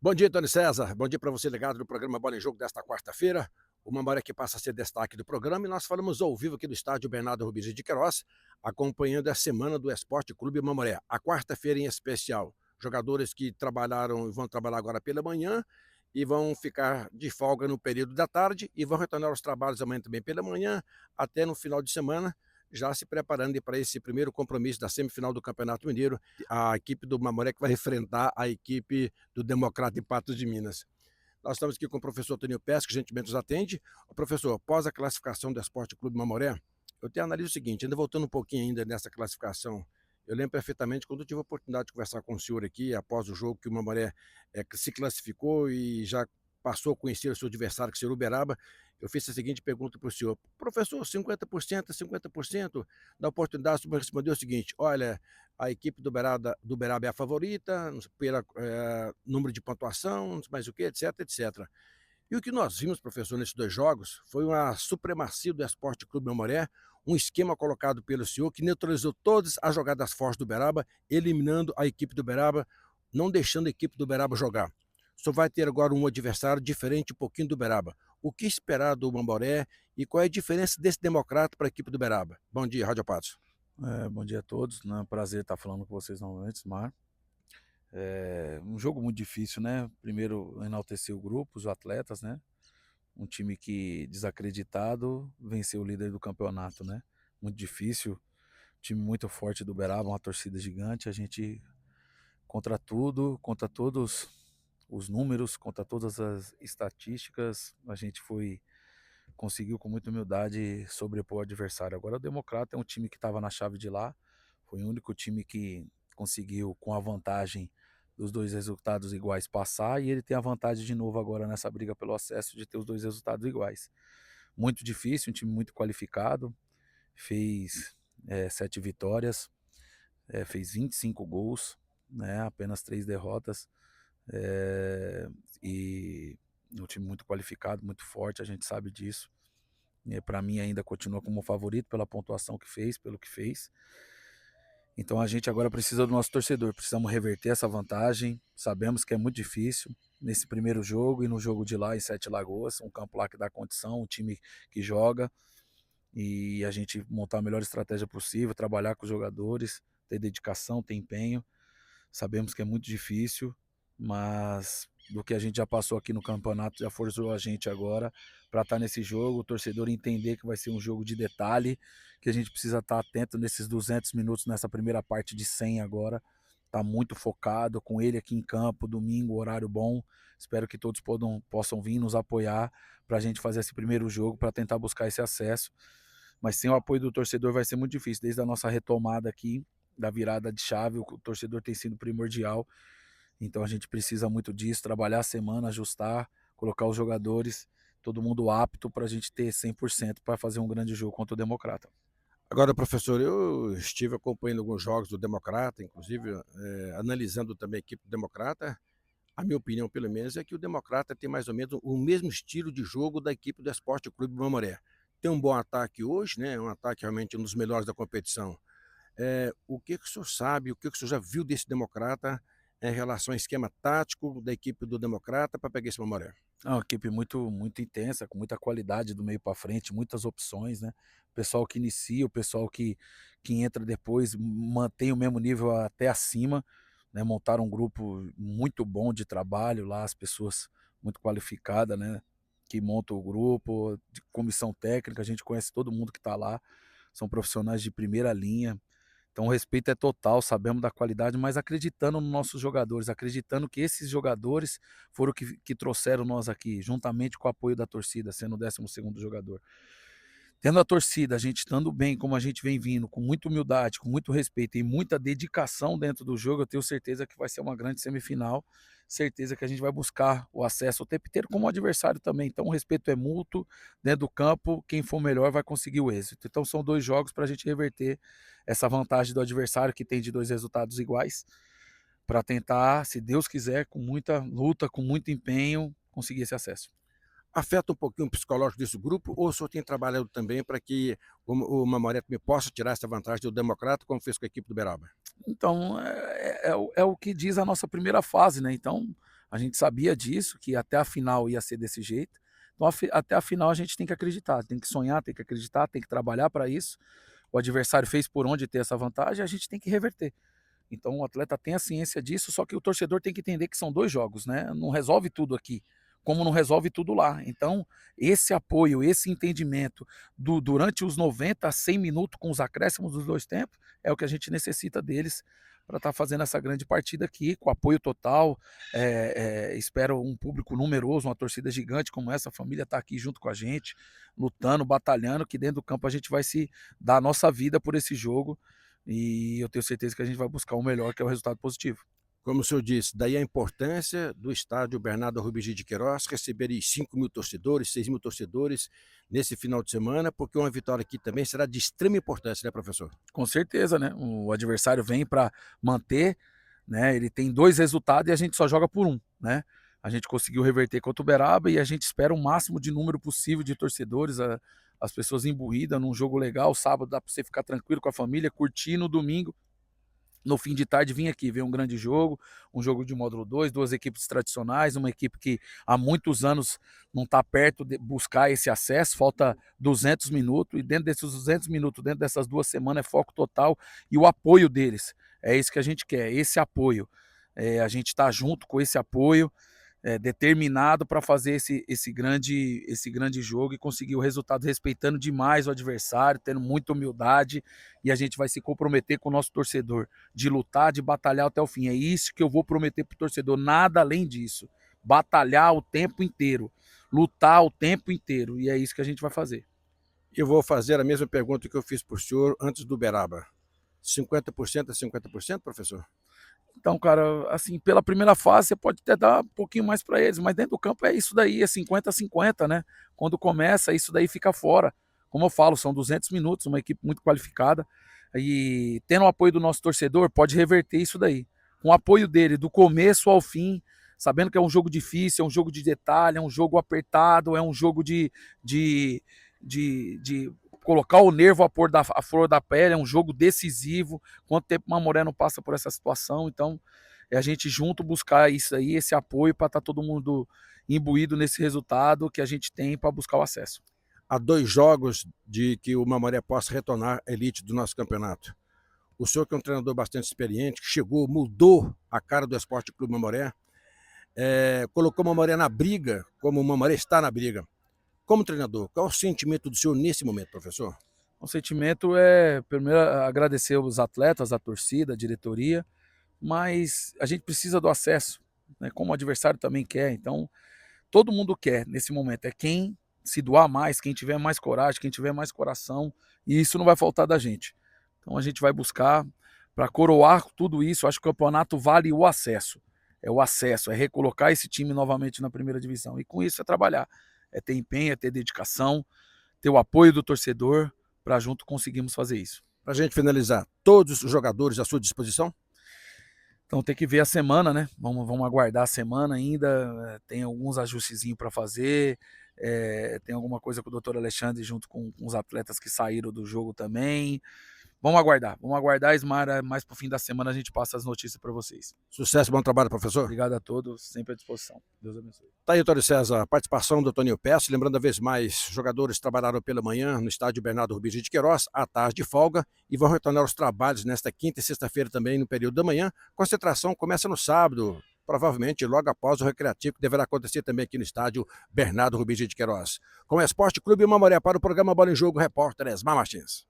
Bom dia, Tony César. Bom dia para você ligado no programa Bola em Jogo desta quarta-feira. O Mamoré que passa a ser destaque do programa e nós falamos ao vivo aqui do estádio Bernardo Rubens de Queiroz, acompanhando a semana do Esporte Clube Mamoré. A quarta-feira em especial. Jogadores que trabalharam e vão trabalhar agora pela manhã e vão ficar de folga no período da tarde e vão retornar aos trabalhos amanhã também pela manhã, até no final de semana, já se preparando para esse primeiro compromisso da semifinal do Campeonato Mineiro, a equipe do Mamoré que vai enfrentar a equipe do Democrata de Patos de Minas. Nós estamos aqui com o professor Toninho Pesce, que gentilmente nos atende. O professor, após a classificação do Esporte Clube Mamoré, eu te analiso o seguinte, ainda voltando um pouquinho ainda nessa classificação, eu lembro perfeitamente quando eu tive a oportunidade de conversar com o senhor aqui, após o jogo que o Mamoré se classificou e já passou a conhecer o seu adversário, que seria o Uberaba, eu fiz a seguinte pergunta para o senhor: professor, 50%, 50%, da oportunidade, o senhor respondeu o seguinte: olha, a equipe do Uberaba é a favorita, pelo número de pontuação, não sei mais o que, etc, etc. E o que nós vimos, professor, nesses dois jogos, foi uma supremacia do Esporte Clube Mamoré, um esquema colocado pelo senhor que neutralizou todas as jogadas fortes do Uberaba, eliminando a equipe do Uberaba, não deixando a equipe do Uberaba jogar. Só vai ter agora um adversário diferente um pouquinho do Uberaba. O que esperar do Mamoré e qual é a diferença desse Democrata para a equipe do Uberaba? Bom dia, Rádio Patos. Bom dia a todos, né? Prazer estar falando com vocês novamente, Mar. É um jogo muito difícil, né? Primeiro enaltecer o grupo, os atletas, né? Um time que desacreditado venceu o líder do campeonato, né? Muito difícil, time muito forte do Uberaba, uma torcida gigante. A gente contra tudo, contra todos os números, contra todas as estatísticas, a gente conseguiu com muita humildade sobrepor o adversário. Agora o Democrata é um time que estava na chave de lá, foi o único time que conseguiu, com a vantagem dos dois resultados iguais, passar, e ele tem a vantagem de novo agora nessa briga pelo acesso de ter os dois resultados iguais. Muito difícil, um time muito qualificado, fez 7 vitórias, fez 25 gols, né, apenas 3 derrotas, é, e um time muito qualificado, muito forte, a gente sabe disso. Para mim ainda continua como favorito pela pontuação que fez, pelo que fez. Então a gente agora precisa do nosso torcedor, precisamos reverter essa vantagem. Sabemos que é muito difícil nesse primeiro jogo e no jogo de lá em Sete Lagoas, um campo lá que dá condição, um time que joga, e a gente montar a melhor estratégia possível, trabalhar com os jogadores, ter dedicação, ter empenho. Sabemos que é muito difícil, mas do que a gente já passou aqui no campeonato já forçou a gente agora para estar nesse jogo, o torcedor entender que vai ser um jogo de detalhe, que a gente precisa estar atento nesses 200 minutos, nessa primeira parte de 100 agora, tá muito focado com ele aqui em campo, domingo, horário bom. Espero que todos possam vir nos apoiar para a gente fazer esse primeiro jogo, para tentar buscar esse acesso. Mas sem o apoio do torcedor vai ser muito difícil. Desde a nossa retomada aqui, da virada de chave, o torcedor tem sido primordial. Então a gente precisa muito disso, trabalhar a semana, ajustar, colocar os jogadores, todo mundo apto para a gente ter 100% para fazer um grande jogo contra o Democrata. Agora, professor, eu estive acompanhando alguns jogos do Democrata, inclusive analisando também a equipe do Democrata. A minha opinião, pelo menos, é que o Democrata tem mais ou menos o mesmo estilo de jogo da equipe do Esporte Clube Mamoré. Tem um bom ataque hoje, né? Um ataque realmente um dos melhores da competição. O que, que o senhor sabe, o que, que o senhor já viu desse Democrata em relação ao esquema tático da equipe do Democrata para pegar esse Mamoré? É uma equipe muito intensa, com muita qualidade do meio para frente, muitas opções, né? O pessoal que inicia, o pessoal que entra depois mantém o mesmo nível até acima, né? Montaram um grupo muito bom de trabalho lá, as pessoas muito qualificadas, né? Que montam o grupo, de comissão técnica, a gente conhece todo mundo que está lá, são profissionais de primeira linha. Então o respeito é total, sabemos da qualidade, mas acreditando nos nossos jogadores, acreditando que esses jogadores foram que trouxeram nós aqui, juntamente com o apoio da torcida, sendo o 12º jogador. Tendo a torcida, a gente estando bem, como a gente vem vindo, com muita humildade, com muito respeito e muita dedicação dentro do jogo, eu tenho certeza que vai ser uma grande semifinal, certeza que a gente vai buscar o acesso o tempo inteiro como adversário também. Então o respeito é mútuo, dentro do campo, quem for melhor vai conseguir o êxito. Então são 2 jogos para a gente reverter essa vantagem do adversário, que tem de 2 resultados iguais, para tentar, se Deus quiser, com muita luta, com muito empenho, conseguir esse acesso. Afeta um pouquinho o psicológico desse grupo ou o senhor tem trabalhado também para que o Mamoré também possa tirar essa vantagem do Democrata, como fez com a equipe do Beraba? Então, é o que diz a nossa primeira fase, né? Então, A gente sabia disso, que até a final ia ser desse jeito. Então, até a final a gente tem que acreditar, tem que sonhar, tem que acreditar, tem que trabalhar para isso. O adversário fez por onde ter essa vantagem, a gente tem que reverter. Então o atleta tem a ciência disso, só que o torcedor tem que entender que são 2 jogos, né? Não resolve tudo aqui, como não resolve tudo lá. Então, esse apoio, esse entendimento durante os 90 a 100 minutos com os acréscimos dos 2 tempos, é o que a gente necessita deles para estar fazendo essa grande partida aqui, com apoio total. Espero um público numeroso, uma torcida gigante como essa, a família está aqui junto com a gente, lutando, batalhando, que dentro do campo a gente vai se dar a nossa vida por esse jogo. E eu tenho certeza que a gente vai buscar o melhor, que é o resultado positivo. Como o senhor disse, daí a importância do estádio Bernardo Rubigi de Queiroz receber 5.000 torcedores, 6.000 torcedores nesse final de semana, porque uma vitória aqui também será de extrema importância, né, professor? Com certeza, né? O adversário vem para manter, né? Ele tem 2 resultados e a gente só joga por um, né? A gente conseguiu reverter contra o Uberaba e a gente espera o máximo de número possível de torcedores, as pessoas imbuídas num jogo legal. Sábado dá para você ficar tranquilo com a família, curtir. No domingo, no fim de tarde, vim aqui ver um grande jogo, um jogo de módulo 2, 2 equipes tradicionais, uma equipe que há muitos anos não está perto de buscar esse acesso, falta 200 minutos, e dentro desses 200 minutos, dentro dessas 2 semanas, é foco total e o apoio deles. É isso que a gente quer, esse apoio. A gente está junto com esse apoio, determinado para fazer esse grande jogo e conseguir o resultado respeitando demais o adversário, tendo muita humildade, e a gente vai se comprometer com o nosso torcedor, de lutar, de batalhar até o fim. É isso que eu vou prometer para o torcedor, nada além disso. Batalhar o tempo inteiro, lutar o tempo inteiro, e é isso que a gente vai fazer. Eu vou fazer a mesma pergunta que eu fiz para o senhor antes do Uberaba. 50% a 50%, professor? Então, cara, assim, pela primeira fase você pode até dar um pouquinho mais para eles, mas dentro do campo é isso daí, é 50 a 50, né? Quando começa, isso daí fica fora. Como eu falo, são 200 minutos, uma equipe muito qualificada, e tendo o apoio do nosso torcedor, pode reverter isso daí. Com o apoio dele, do começo ao fim, sabendo que é um jogo difícil, é um jogo de detalhe, é um jogo apertado, é um jogo de colocar o nervo à flor da pele, é um jogo decisivo. Quanto tempo o Mamoré não passa por essa situação? Então, é a gente junto buscar isso aí, esse apoio para estar todo mundo imbuído nesse resultado que a gente tem para buscar o acesso. Há 2 jogos de que o Mamoré possa retornar à elite do nosso campeonato. O senhor, que é um treinador bastante experiente, que chegou, mudou a cara do Esporte Clube Mamoré, colocou o Mamoré na briga, como o Mamoré está na briga. Como treinador, qual é o sentimento do senhor nesse momento, professor? O sentimento é, primeiro, agradecer os atletas, a torcida, a diretoria, mas a gente precisa do acesso, né? Como o adversário também quer. Então, todo mundo quer nesse momento. É quem se doar mais, quem tiver mais coragem, quem tiver mais coração, e isso não vai faltar da gente. Então, a gente vai buscar para coroar tudo isso. Acho que o campeonato vale o acesso. É o acesso, é recolocar esse time novamente na primeira divisão. E com isso é trabalhar, é ter empenho, é ter dedicação, ter o apoio do torcedor, para junto conseguirmos fazer isso. Para a gente finalizar, todos os jogadores à sua disposição? Então tem que ver a semana, né? Vamos aguardar a semana ainda. Tem alguns ajustezinhos para fazer. Tem alguma coisa com o doutor Alexandre junto com os atletas que saíram do jogo também. Vamos aguardar, Ismar. Mais pro fim da semana a gente passa as notícias para vocês. Sucesso, bom trabalho, professor. Obrigado a todos, sempre à disposição. Deus abençoe. Tá aí, Antônio César, participação do Toninho Pesce. Lembrando, uma vez mais, jogadores trabalharam pela manhã no estádio Bernardo Rubigi de Queiroz, à tarde de folga, e vão retornar aos trabalhos nesta quinta e sexta-feira também, no período da manhã. Concentração começa no sábado, provavelmente logo após o recreativo, que deverá acontecer também aqui no estádio Bernardo Rubigi de Queiroz. Com o Esporte Clube Mamoré, para o programa Bola em Jogo, repórter Esmar Martins.